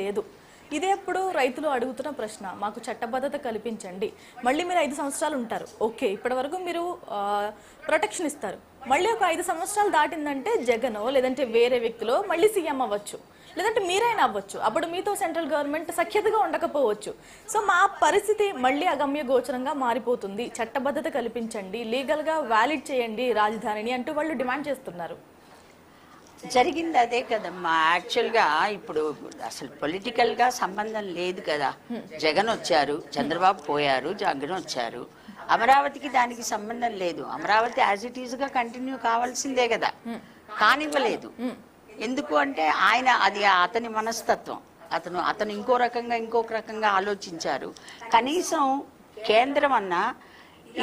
లేదు. ఇదే ఇప్పుడు రైతులు అడుగుతున్న ప్రశ్న, మాకు చట్టబద్ధత కల్పించండి, మళ్ళీ మీరు 5 సంవత్సరాలు ఉంటారు, ఓకే ఇప్పటి వరకు మీరు ప్రొటెక్షన్ ఇస్తారు, మళ్ళీ ఒక 5 సంవత్సరాలు దాటిందంటే జగనో లేదంటే వేరే వ్యక్తులో మళ్ళీ సీఎం అవ్వచ్చు, లేదంటే మీరైనా అవ్వచ్చు, అప్పుడు మీతో సెంట్రల్ గవర్నమెంట్ సఖ్యతగా ఉండకపోవచ్చు. సో మా పరిస్థితి మళ్ళీ అగమ్య గోచరంగా మారిపోతుంది, చట్టబద్ధత కల్పించండి, లీగల్గా వ్యాలిడ్ చేయండి రాజధానిని అంటూ వాళ్ళు డిమాండ్ చేస్తున్నారు. జరిగింది అదే కదమ్మా. యాక్చువల్గా ఇప్పుడు అసలు పొలిటికల్గా సంబంధం లేదు కదా. జగన్ వచ్చారు, చంద్రబాబు పోయారు, జగన్ వచ్చారు. అమరావతికి దానికి సంబంధం లేదు. అమరావతి యాజ్ ఇట్ ఈజ్గా కంటిన్యూ కావాల్సిందే కదా, కానివ్వలేదు. ఎందుకు అంటే అది అతని మనస్తత్వం. అతను ఇంకొక రకంగా ఆలోచించారు. కనీసం కేంద్రం అన్నా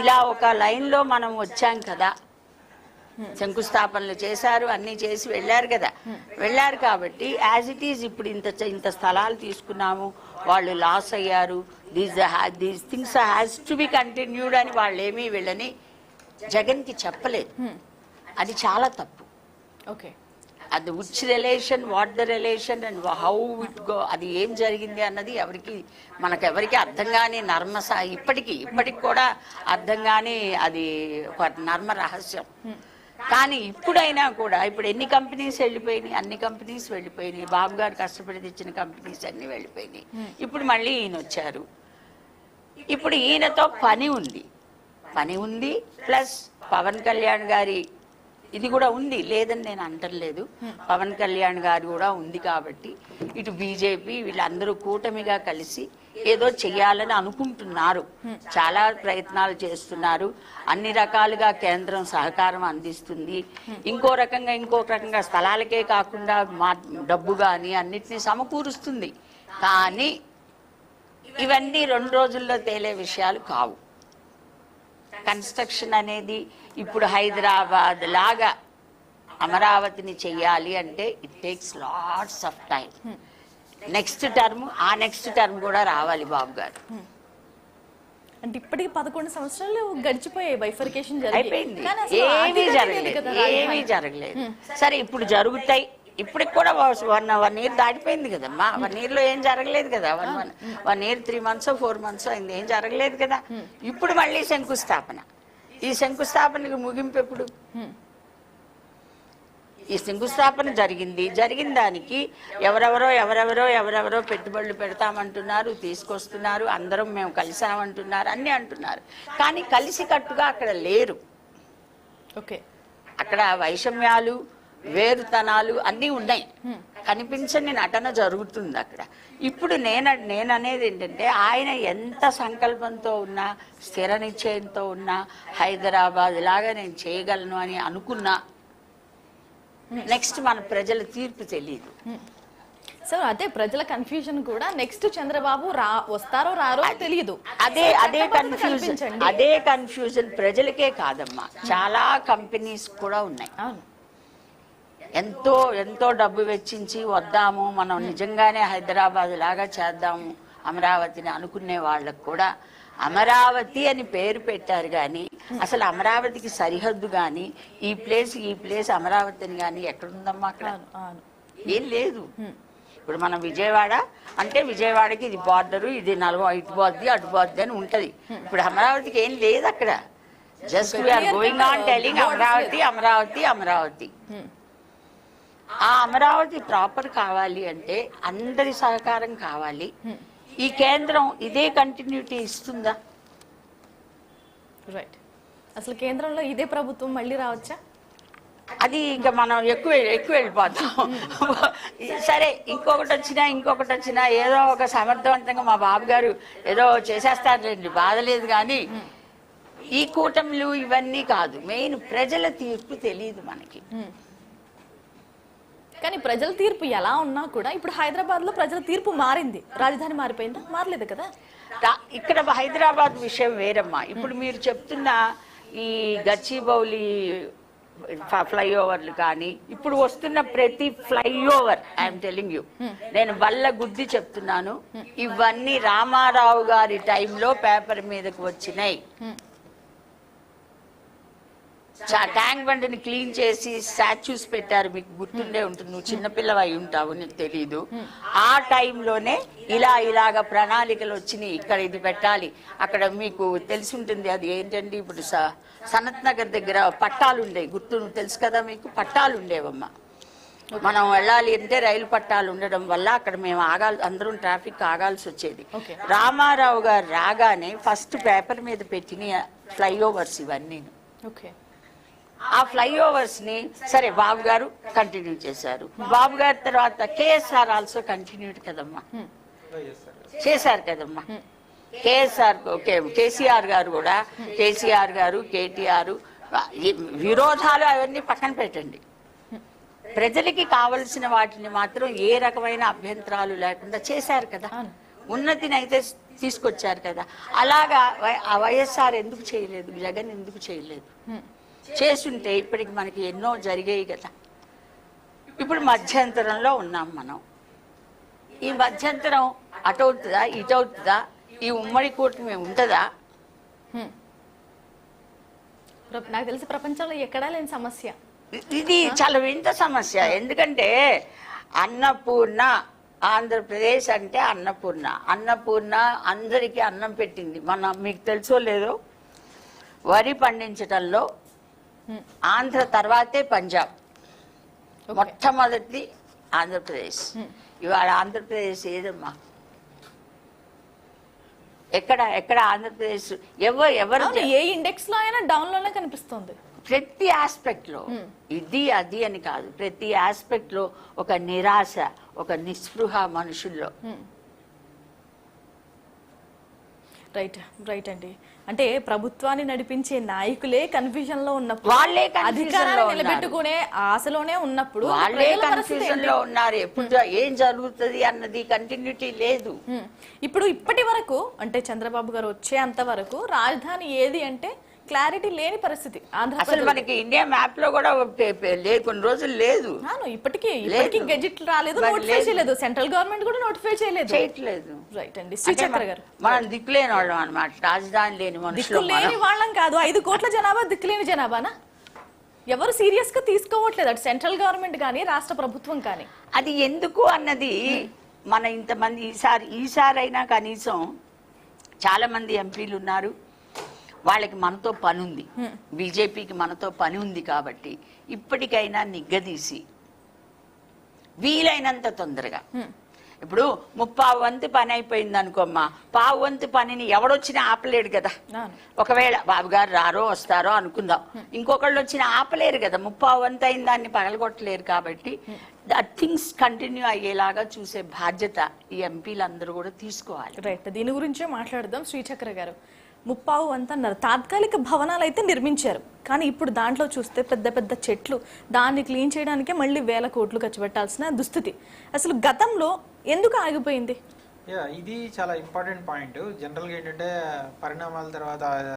ఇలా ఒక లైన్లో మనం వచ్చాం కదా, శంకుస్థాపనలు చేశారు, అన్ని చేసి వెళ్ళారు కాబట్టి యాజ్ ఇట్ ఈజ్ ఇప్పుడు ఇంత స్థలాలు తీసుకున్నాము, వాళ్ళు లాస్ అయ్యారు, these things has to be continued అని వాళ్ళేమీ వీళ్ళని జగన్కి చెప్పలేదు. అది చాలా తప్పు. ఓకే, అది which relation, what the relation and how it go, అది ఏం జరిగింది అన్నది మనకెవరికి అర్థం కాని ఇప్పటికి కూడా అర్థం కాని అది ఒక నర్మ రహస్యం. కానీ ఇప్పుడైనా కూడా ఇప్పుడు ఎన్ని కంపెనీస్ వెళ్ళిపోయినాయి, అన్ని కంపెనీస్ వెళ్ళిపోయినాయి. బాబు గారు కష్టపడి తెచ్చిన కంపెనీస్ అన్ని వెళ్ళిపోయినాయి. ఇప్పుడు మళ్ళీ ఈయన వచ్చారు. ఇప్పుడు ఈయనతో పని ఉంది ప్లస్ పవన్ కళ్యాణ్ గారి ఇది కూడా ఉంది, లేదని నేను అంటలేదు. పవన్ కళ్యాణ్ గారు కూడా ఉంది కాబట్టి ఇటు బీజేపీ వీళ్ళందరూ కూటమిగా కలిసి ఏదో చెయ్యాలని అనుకుంటున్నారు. చాలా ప్రయత్నాలు చేస్తున్నారు. అన్ని రకాలుగా కేంద్రం సహకారం అందిస్తుంది. ఇంకో రకంగా స్థలాలకే కాకుండా డబ్బు కానీ అన్నిటినీ సమకూరుస్తుంది. కానీ ఇవన్నీ 2 రోజుల్లో తేలే విషయాలు కావు. కన్స్ట్రక్షన్ అనేది ఇప్పుడు హైదరాబాద్ లాగా అమరావతిని చెయ్యాలి అంటే it takes lots of time. Next term కూడా రావాలి బాబు గారు. అంటే ఇప్పటికి 11 సంవత్సరాలు గడిచిపోయాయి, బైఫర్కేషన్ అయిపోయింది, ఏమీ జరగలేదు. సరే ఇప్పుడు జరుగుతాయి. ఇప్పటికి కూడా 1 year దాటిపోయింది కదమ్మా. 1 yearలో ఏం జరగలేదు కదా. 1 year 3 months 4 months అయింది, ఏం జరగలేదు కదా. ఇప్పుడు మళ్ళీ శంకుస్థాపన. ఈ శంకుస్థాపనకి ముగింపు ఎప్పుడు? ఈ శంకుస్థాపన జరిగిన దానికి ఎవరెవరో పెట్టుబడులు పెడతామంటున్నారు, తీసుకొస్తున్నారు, అందరం మేము కలిసామంటున్నారు, అన్నీ అంటున్నారు. కానీ కలిసికట్టుగా అక్కడ లేరు. ఓకే, అక్కడ వైషమ్యాలు, వేరుతనాలు అన్నీ ఉన్నాయి. కనిపించని నటన జరుగుతుంది అక్కడ. ఇప్పుడు నేననేది ఏంటంటే, ఆయన ఎంత సంకల్పంతో ఉన్నా, స్థిర నిశ్చయంతో ఉన్నా, హైదరాబాద్ లాగా నేను చేయగలను అని అనుకున్నా, నెక్స్ట్ మన ప్రజల తీర్పు తెలియదు. సో అదే ప్రజల కన్ఫ్యూజన్ కూడా, నెక్స్ట్ చంద్రబాబు వస్తారో రారో తెలియదు. అదే కన్ఫ్యూజన్ ప్రజలకే కాదమ్మా, చాలా కంపెనీస్ కూడా ఉన్నాయి. ఎంతో డబ్బు వెచ్చించి వద్దాము, మనం నిజంగానే హైదరాబాద్ లాగా చేద్దాము అమరావతిని అనుకునే వాళ్ళకు కూడా అమరావతి అని పేరు పెట్టారు. కానీ అసలు అమరావతికి సరిహద్దు కానీ ఈ ప్లేస్ అమరావతి అని కానీ ఎక్కడుందమ్మా? అక్కడ ఏం లేదు. ఇప్పుడు మనం విజయవాడ అంటే విజయవాడకి ఇది బార్డరు, ఇది ఇటు పోద్ది అటు పోద్ది అని ఉంటది. ఇప్పుడు అమరావతికి ఏం లేదు అక్కడ. Just we are going on telling Amaravati. ఆ అమరావతి ప్రాపర్ కావాలి అంటే అందరి సహకారం కావాలి. ఈ కేంద్రం ఇదే కంటిన్యూటీ ఇస్తుందా? రైట్. అసలు కేంద్రంలో ఇదే ప్రభుత్వం మళ్ళీ రావచ్చా? అది ఇంకా మనం ఎక్కువ వెళ్ళిపోతాం. సరే, ఇంకొకటి వచ్చినా ఏదో ఒక సమర్థవంతంగా మా బాబు గారు ఏదో చేసేస్తారండి, బాధలేదు. కానీ ఈ కూటమిలు ఇవన్నీ కాదు, మెయిన్ ప్రజల తీర్పు తెలియదు మనకి. కానీ ప్రజల తీర్పు ఎలా ఉన్నా కూడా ఇప్పుడు హైదరాబాద్ లో ప్రజల తీర్పు మారింది. రాజధాని మారిపోయిందా? మారలేదు కదా. ఇక్కడ హైదరాబాద్ విషయం వేరమ్మా. ఇప్పుడు మీరు చెప్తున్న ఈ గచ్చిబౌలి ఫ్లైఓవర్లు కానీ, ఇప్పుడు వస్తున్న ప్రతి ఫ్లైఓవర్, ఐఎమ్ టెలింగ్ యూ, నేను బల్ల గుద్ది చెప్తున్నాను, ఇవన్నీ రామారావు గారి టైంలో పేపర్ మీదకి వచ్చినాయి. ట్యాంక్ బండిని క్లీన్ చేసి స్టాచ్యూస్ పెట్టారు, మీకు గుర్తుండే ఉంటుంది, నువ్వు చిన్నపిల్లవ అయి ఉంటావు, నీకు తెలీదు. ఆ టైంలోనే ఇలాగ ప్రణాళికలు వచ్చినాయి, ఇక్కడ ఇది పెట్టాలి, అక్కడ మీకు తెలిసి ఉంటుంది అది ఏంటండి, ఇప్పుడు సనత్ నగర్ దగ్గర పట్టాలు ఉండేవి, గుర్తు తెలుసు కదా మీకు, పట్టాలు ఉండేవమ్మా. మనం వెళ్ళాలి అంటే రైలు పట్టాలు ఉండడం వల్ల అక్కడ మేము అందరం ట్రాఫిక్ ఆగాల్సి వచ్చేది. రామారావు గారు రాగానే ఫస్ట్ పేపర్ మీద పెట్టిన ఫ్లైఓవర్స్ ఇవన్నీ. ఆ ఫ్లైఓవర్స్ ని సరే బాబు గారు కంటిన్యూ చేశారు. బాబు గారి తర్వాత కేఎస్ఆర్ ఆల్సో కంటిన్యూడ్ కదమ్మా, చేశారు కదమ్మా. కేసీఆర్ గారు కూడా, కేసీఆర్ గారు, కేటీఆర్, విరోధాలు అవన్నీ పక్కన పెట్టండి, ప్రజలకి కావలసిన వాటిని మాత్రం ఏ రకమైన అభ్యంతరాలు లేకుండా చేశారు కదా, ఉన్నతిని అయితే తీసుకొచ్చారు కదా. అలాగా వైఎస్ఆర్ ఎందుకు చేయలేదు, జగన్ ఎందుకు చేయలేదు? చేస్తుంటే ఇప్పటికి మనకి ఎన్నో జరిగాయి కదా. ఇప్పుడు మధ్యంతరంలో ఉన్నాం మనం. ఈ మధ్యంతరం అటవుతుందా ఇటవుతుందా, ఈ ఉమ్మడి కూటమి ఉంటుందా? నాకు తెలిసి ప్రపంచంలో ఎక్కడా లేని సమస్య ఇది, చాలా వింత సమస్య. ఎందుకంటే అన్నపూర్ణ, ఆంధ్రప్రదేశ్ అంటే అన్నపూర్ణ అందరికీ అన్నం పెట్టింది. మీకు తెలుసో లేదో, వరి పండించడంలో ఆంధ్ర తర్వాతే పంజాబ్, మొట్టమొదటి ఆంధ్రప్రదేశ్. ఇవాళ ఆంధ్రప్రదేశ్ ఏదమ్మా, ఎక్కడ ఆంధ్రప్రదేశ్? ఎవరు ఏ ఇండెక్స్ లో అయినా డౌన్ లోనే కనిపిస్తుంది. ప్రతి ఆస్పెక్ట్ లో, ఇది అది అని కాదు, ప్రతి ఆస్పెక్ట్ లో ఒక నిరాశ, ఒక నిస్పృహ మనుషుల్లో. రైట్ అండి. అంటే ప్రభుత్వాన్ని నడిపించే నాయకులే కన్ఫ్యూజన్ లో ఉన్నప్పుడు, వాళ్ళే అధికారాన్ని నిలబెట్టుకునే ఆశలోనే ఉన్నప్పుడు వాళ్ళే కన్ఫ్యూజన్ లో ఉన్నారు. ఎప్పుడు ఏం జరుగుతుంది అన్నది కంటిన్యూటీ లేదు. ఇప్పుడు ఇప్పటి వరకు అంటే చంద్రబాబు గారు వచ్చేంత వరకు రాజధాని ఏది అంటే క్లారిటీ లేని పరిస్థితి. అసలు మనకి ఇండియా మ్యాప్ లో కూడా కొన్ని రోజులు లేదు. ఇప్పటికీ గెజిట్ రాలేదు, నోటిఫై చేయలేదు, సెంట్రల్ గవర్నమెంట్ కూడా నోటిఫై చేయలేదు. రైట్ అండి. శ్రీచక్ర గారు, మనం దిక్కులేని వాళ్ళం అనమాట, రాజధాని లేని మనుషులు. లేని వాళ్ళం కాదు, 5 కోట్ల జనాభా దిక్కులేని జనాభానా? ఎవరు సీరియస్ గా తీసుకోవట్లేదు, అటు సెంట్రల్ గవర్నమెంట్ కానీ రాష్ట్ర ప్రభుత్వం కానీ. అది ఎందుకు అన్నది మన ఇంతమంది ఈసారి అయినా కనీసం చాలా మంది ఎంపీలు ఉన్నారు, వాళ్ళకి మనతో పని ఉంది, బీజేపీకి మనతో పని ఉంది కాబట్టి ఇప్పటికైనా నిగ్గదీసి వీలైనంత తొందరగా, ఇప్పుడు 30% పని అయిపోయింది అనుకోమ్మా, 1/2 పనిని ఎవడొచ్చినా ఆపలేడు కదా. ఒకవేళ బాబు గారు రారో వస్తారో అనుకుందాం, ఇంకొకళ్ళు వచ్చినా ఆపలేరు కదా. 30% అయిన దాన్ని పగలగొట్టలేరు కాబట్టి థింగ్స్ కంటిన్యూ అయ్యేలాగా చూసే బాధ్యత ఈ ఎంపీలందరూ కూడా తీసుకోవాలి. రైట్, దీని గురించే మాట్లాడదాం. శ్రీచక్ర గారు, 30% అన్నారు, తాత్కాలిక భవనాలు అయితే నిర్మించారు, కానీ ఇప్పుడు దాంట్లో చూస్తే పెద్ద పెద్ద చెట్లు, దాన్ని క్లీన్ చేయడానికే మళ్ళీ 1000 కోట్లు ఖర్చు పెట్టాల్సిన దుస్థితి. అసలు గతంలో ఎందుకు ఆగిపోయింది? ఇది చాలా ఇంపార్టెంట్ పాయింట్. జనరల్గా ఏంటంటే పరిణామాల తర్వాత